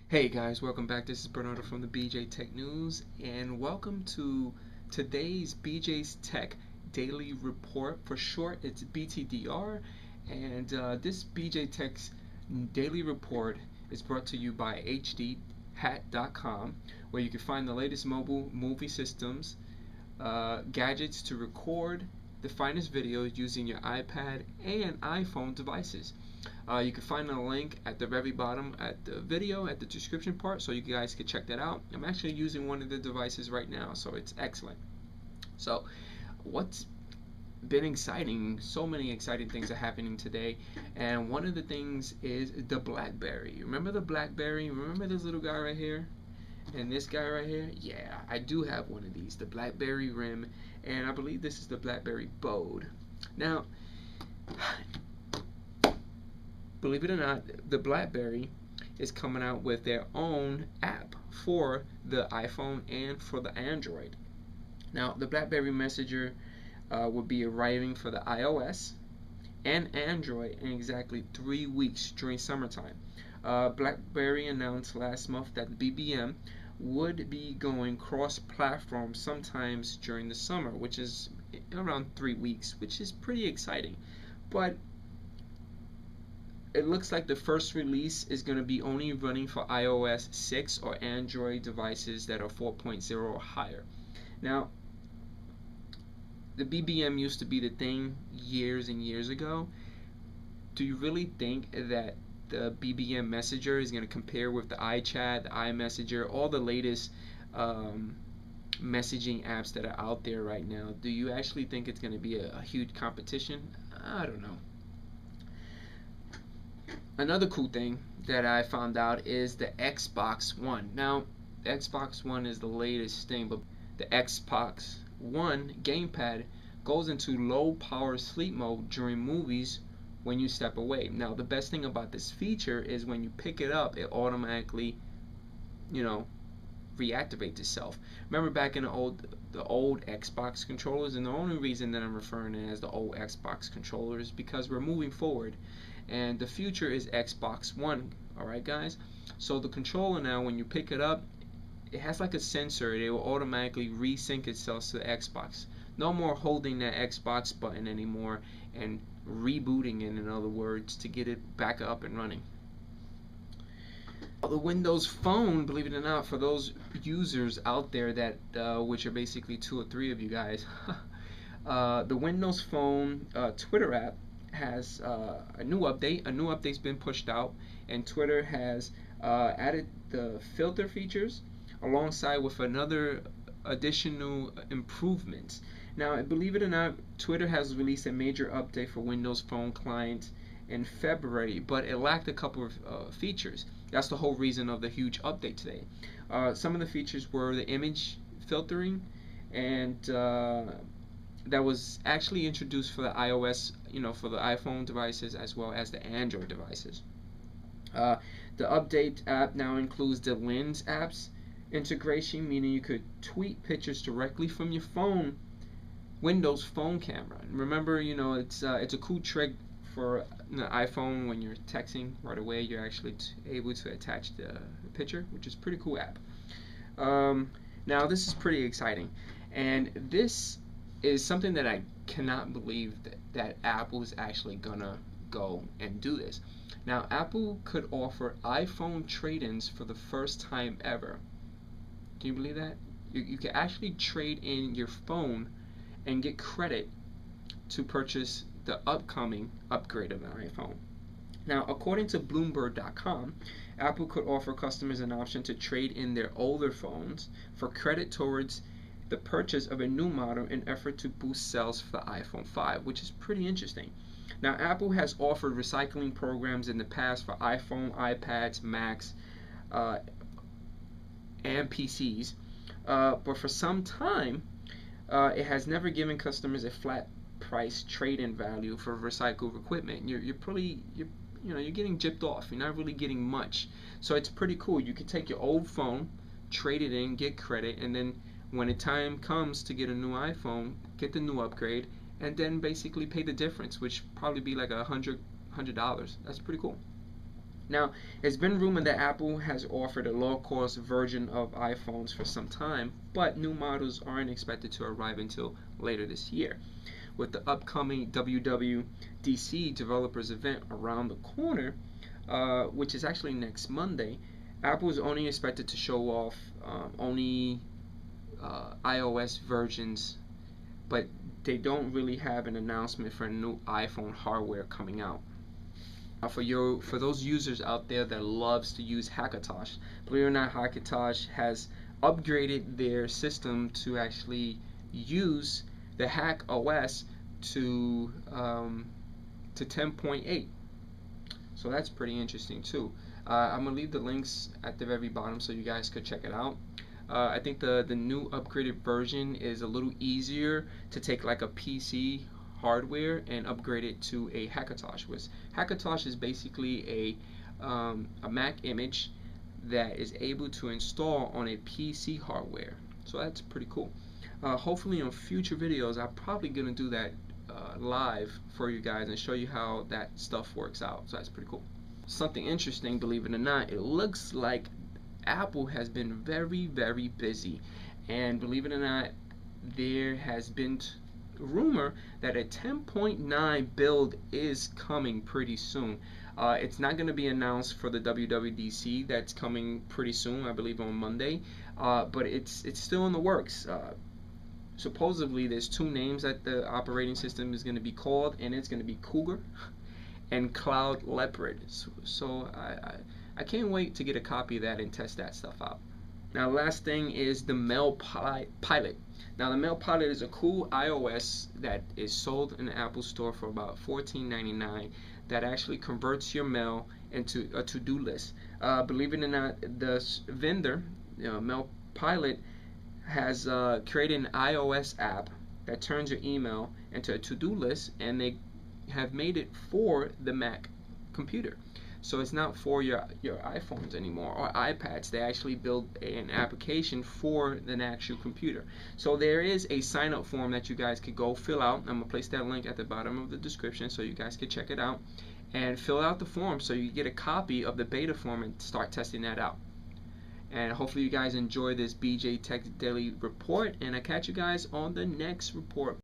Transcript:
Hey guys, welcome back. This is Bernardo from the BJTechNews, and welcome to today's BJ's Tech Daily Report. For short, it's BTDR, and this BJ Tech's Daily Report is brought to you by HDHat.com, where you can find the latest mobile movie systems, gadgets to record the finest videos using your iPad and iPhone devices. You can find a link at the very bottom at the video at the description part, so you guys can check that out. I'm actually using one of the devices right now, so it's excellent. So what's been exciting? So many exciting things are happening today, and one of the things is the BlackBerry. Remember the BlackBerry? Remember this little guy right here? And this guy right here? Yeah, I do have one of these, the BlackBerry Rim, and I believe this is the BlackBerry Bode. Now, believe it or not, the BlackBerry is coming out with their own app for the iPhone and for the Android. Now, the BlackBerry Messenger will be arriving for the iOS and Android in exactly 3 weeks during summertime. BlackBerry announced last month that the BBM would be going cross-platform sometimes during the summer, which is around 3 weeks, which is pretty exciting. But it looks like the first release is going to be only running for iOS 6 or Android devices that are 4.0 or higher. Now, the BBM used to be the thing years and years ago. Do you really think that the BBM Messenger is going to compare with the iChat, the iMessenger, all the latest messaging apps that are out there right now? Do you actually think it's going to be a huge competition? I don't know. Another cool thing that I found out is the Xbox One. Now, the Xbox One is the latest thing, but the Xbox One Gamepad goes into low power sleep mode during movies when you step away. Now, the best thing about this feature is when you pick it up, it automatically, reactivates itself. Remember back in the old Xbox controllers, and the only reason that I'm referring to it as the old Xbox controllers is because we're moving forward. And the future is Xbox One, alright guys? So the controller now, when you pick it up, it has like a sensor. It will automatically resync itself to the Xbox. No more holding that Xbox button anymore and rebooting it, in other words, to get it back up and running. The Windows Phone, believe it or not, for those users out there that, which are basically 2 or 3 of you guys, the Windows Phone Twitter app has a new update. A new update's been pushed out, and Twitter has added the filter features alongside with another additional improvements. Now, believe it or not, Twitter has released a major update for Windows Phone clients in February, but it lacked a couple of features. That's the whole reason of the huge update today. Some of the features were the image filtering, and that was actually introduced for the iOS, for the iPhone devices as well as the Android devices. The update app now includes the Lens apps integration, meaning you could tweet pictures directly from your phone, Windows Phone camera. And remember, it's a cool trick for the iPhone. When you're texting right away, you're actually able to attach the picture, which is a pretty cool app. Now, this is pretty exciting, and this is something that I cannot believe that Apple is actually gonna go and do this. Now, Apple could offer iPhone trade-ins for the first time ever. Can you believe that? You can actually trade in your phone and get credit to purchase the upcoming upgrade of an iPhone. Now, according to Bloomberg.com, Apple could offer customers an option to trade in their older phones for credit towards the purchase of a new model in effort to boost sales for the iPhone 5, which is pretty interesting. Now, Apple has offered recycling programs in the past for iPhone, iPads, Macs, and PCs, but for some time, it has never given customers a flat price trade-in value for recycled equipment. You're getting gypped off. You're not really getting much. So it's pretty cool. You could take your old phone, trade it in, get credit, and then when the time comes to get a new iPhone, get the new upgrade, and then basically pay the difference, which probably be like $100. That's pretty cool. Now, it's been rumored that Apple has offered a low-cost version of iPhones for some time, but new models aren't expected to arrive until later this year. With the upcoming WWDC developers event around the corner, which is actually next Monday, Apple is only expected to show off only iOS versions, but they don't really have an announcement for new iPhone hardware coming out. For those users out there that loves to use Hackintosh, believe it or not, Hackintosh has upgraded their system to actually use the Hack OS to 10.8. So that's pretty interesting too. I'm gonna leave the links at the very bottom so you guys could check it out. I think the new upgraded version is a little easier to take like a PC hardware and upgrade it to a Hackintosh. Hackintosh is basically a Mac image that is able to install on a PC hardware. So that's pretty cool. Hopefully in future videos I'm probably gonna do that live for you guys and show you how that stuff works out. So that's pretty cool. Something interesting, believe it or not, it looks like Apple has been very, very busy, and believe it or not, there has been rumor that a 10.9 build is coming pretty soon. It's not going to be announced for the WWDC that's coming pretty soon, I believe on Monday, but it's still in the works. Supposedly there's two names that the operating system is going to be called, and it's going to be Cougar and Cloud Leopard. So I can't wait to get a copy of that and test that stuff out. Now, last thing is the Mail Pilot. Now, the Mail Pilot is a cool iOS that is sold in the Apple Store for about $14.99 that actually converts your mail into a to-do list. Believe it or not, the vendor, Mail Pilot, has created an iOS app that turns your email into a to-do list, and they have made it for the Mac computer. So it's not for your iPhones anymore or iPads. They actually build an application for the actual computer. So there is a sign up form that you guys could go fill out. I'm gonna place that link at the bottom of the description so you guys can check it out and fill out the form so you get a copy of the beta form and start testing that out. And hopefully you guys enjoy this BJ Tech Daily Report, and I catch you guys on the next report.